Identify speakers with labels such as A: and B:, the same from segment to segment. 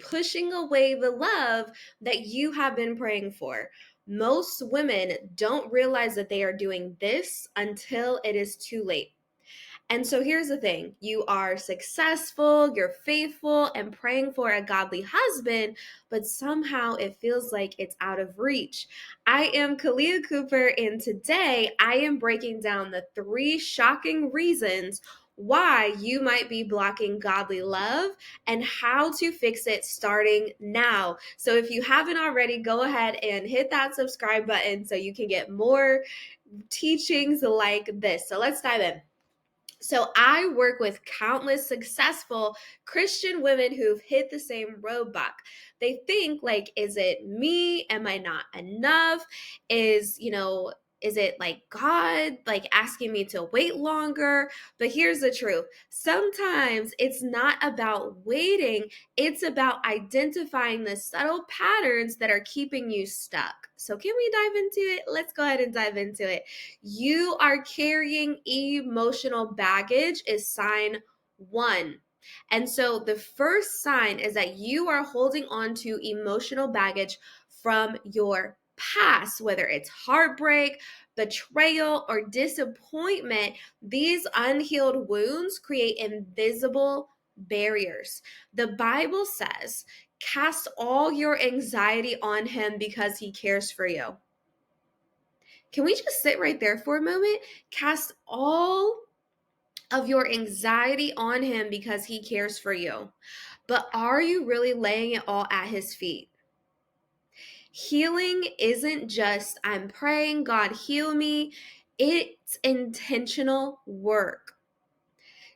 A: pushing away the love that you have been praying for. Most women don't realize that they are doing this until it is too late. And so here's the thing: you are successful, you're faithful, and praying for a godly husband, but somehow it feels like it's out of reach. I am Kalia Cooper, and today I am breaking down the 3 shocking reasons why you might be blocking godly love and how to fix it starting now. So if you haven't already, go ahead and hit that subscribe button so you can get more teachings like this. So let's dive in. So I work with countless successful Christian women who've hit the same roadblock. They think like, is it me? Am I not enough? Is it like God like asking me to wait longer? But here's the truth. Sometimes it's not about waiting. It's about identifying the subtle patterns that are keeping you stuck. So can we dive into it? Let's go ahead and dive into it. You are carrying emotional baggage is sign 1. And so the first sign is that you are holding on to emotional baggage from your past, whether it's heartbreak, betrayal, or disappointment. These unhealed wounds create invisible barriers. The Bible says, cast all your anxiety on him because he cares for you. Can we just sit right there for a moment? Cast all of your anxiety on him because he cares for you. But are you really laying it all at his feet? Healing isn't just, I'm praying, God heal me. It's intentional work.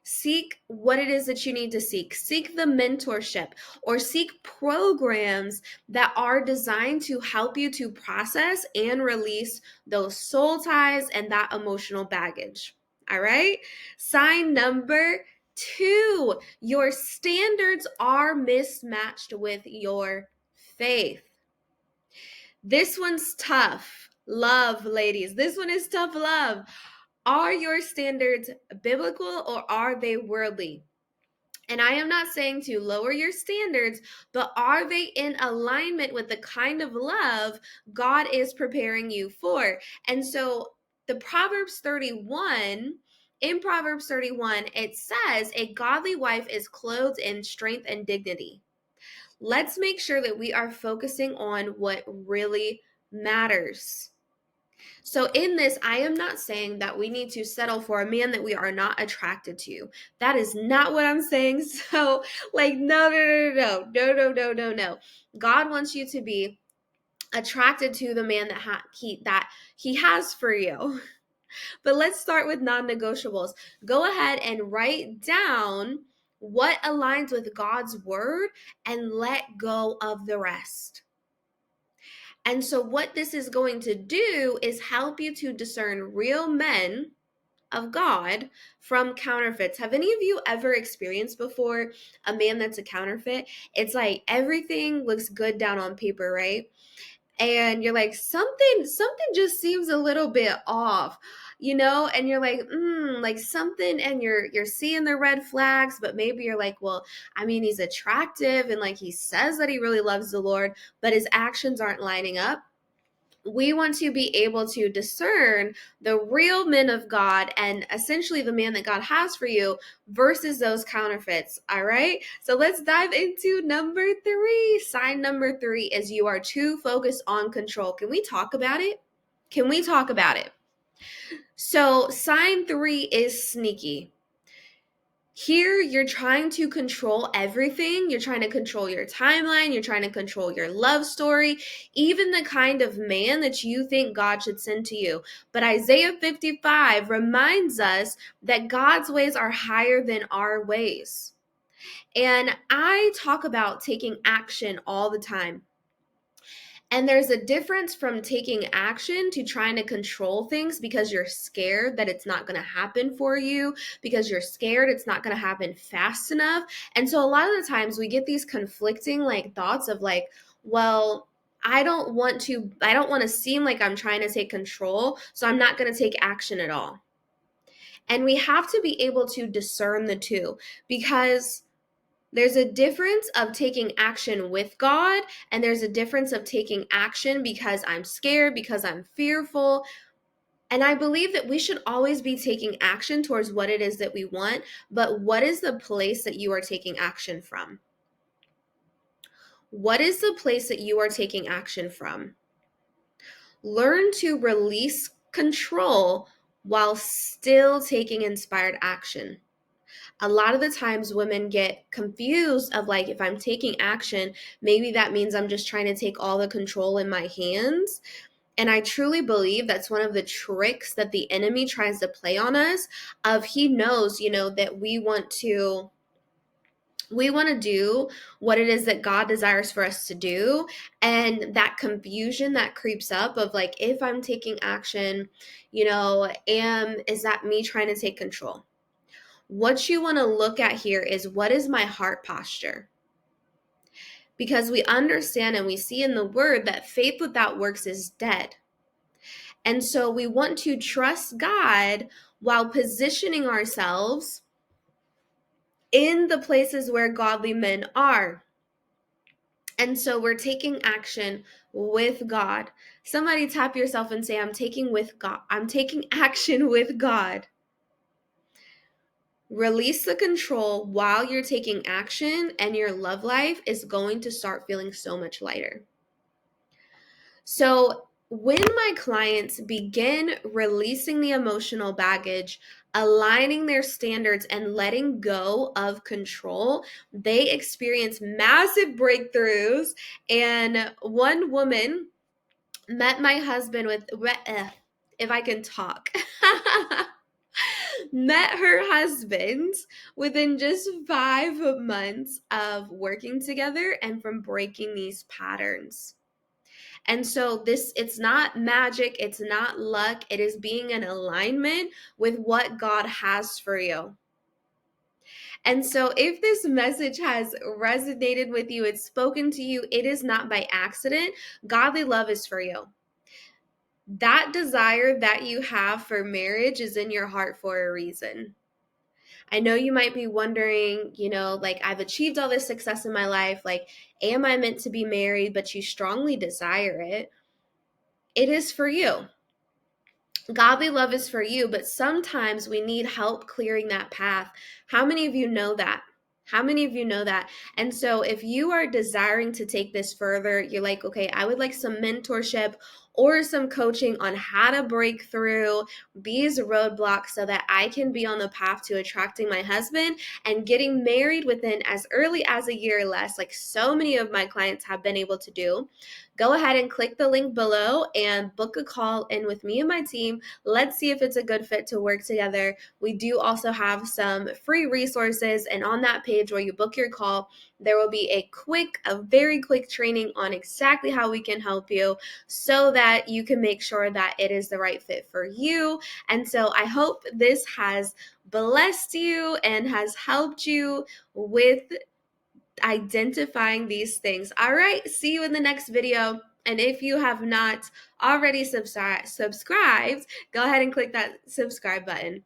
A: Seek what it is that you need to seek. Seek the mentorship or seek programs that are designed to help you to process and release those soul ties and that emotional baggage. All right. Sign number 2, your standards are mismatched with your faith. This one's tough. Love, ladies. This one is tough love. Are your standards biblical or are they worldly? And I am not saying to lower your standards, but are they in alignment with the kind of love God is preparing you for? And so in Proverbs 31, it says, a godly wife is clothed in strength and dignity. Let's make sure that we are focusing on what really matters. So in this, I am not saying that we need to settle for a man that we are not attracted to. That is not what I'm saying. So like, no. God wants you to be attracted to the man that he has for you. But let's start with non-negotiables. Go ahead and write down what aligns with God's word and let go of the rest. And so what this is going to do is help you to discern real men of God from counterfeits. Have any of you ever experienced before a man that's a counterfeit? It's like everything looks good down on paper, right? And you're like, something just seems a little bit off, and you're like something, and you're seeing the red flags, but maybe you're like, well, I mean, he's attractive and like he says that he really loves the Lord, but his actions aren't lining up. We want to be able to discern the real men of God and essentially the man that God has for you versus those counterfeits. All right. So let's dive into number 3. Sign number 3 is you are too focused on control. Can we talk about it? So sign 3 is sneaky. Here, you're trying to control everything. You're trying to control your timeline. You're trying to control your love story, even the kind of man that you think God should send to you. But Isaiah 55 reminds us that God's ways are higher than our ways. And I talk about taking action all the time. And there's a difference from taking action to trying to control things because you're scared that it's not going to happen for you, because you're scared it's not going to happen fast enough. And so a lot of the times we get these conflicting like thoughts of like, well, I don't want to seem like I'm trying to take control, so I'm not going to take action at all. And we have to be able to discern the two, because There's a difference of taking action with God, and there's a difference of taking action because I'm scared, because I'm fearful. And I believe that we should always be taking action towards what it is that we want, but what is the place that you are taking action from? What is the place that you are taking action from? Learn to release control while still taking inspired action. A lot of the times women get confused of like, if I'm taking action, maybe that means I'm just trying to take all the control in my hands. And I truly believe that's one of the tricks that the enemy tries to play on us, of he knows, that we want to do what it is that God desires for us to do. And that confusion that creeps up of like, if I'm taking action, is that me trying to take control? What you want to look at here is, what is my heart posture? Because we understand and we see in the word that faith without works is dead. And so we want to trust God while positioning ourselves in the places where godly men are. And so we're taking action with God. Somebody tap yourself and say, I'm taking with God. I'm taking action with God. Release the control while you're taking action, and your love life is going to start feeling so much lighter. So when my clients begin releasing the emotional baggage, aligning their standards, and letting go of control, they experience massive breakthroughs. And one woman met my husband if I can talk, met her husband within just 5 months of working together and from breaking these patterns. And so it's not magic, it's not luck, it is being in alignment with what God has for you. And so if this message has resonated with you, it's spoken to you, it is not by accident. Godly love is for you. That desire that you have for marriage is in your heart for a reason. I know you might be wondering, like, I've achieved all this success in my life. Like, am I meant to be married? But you strongly desire it. It is for you. Godly love is for you, but sometimes we need help clearing that path. How many of you know that? How many of you know that? And so if you are desiring to take this further, you're like, okay, I would like some mentorship or some coaching on how to break through these roadblocks so that I can be on the path to attracting my husband and getting married within as early as a year or less, like so many of my clients have been able to do. Go ahead and click the link below and book a call in with me and my team. Let's see if it's a good fit to work together. We do also have some free resources, and on that page where you book your call, there will be a very quick training on exactly how we can help you so that you can make sure that it is the right fit for you. And so I hope this has blessed you and has helped you with identifying these things. All right, see you in the next video. And if you have not already subscribed, go ahead and click that subscribe button.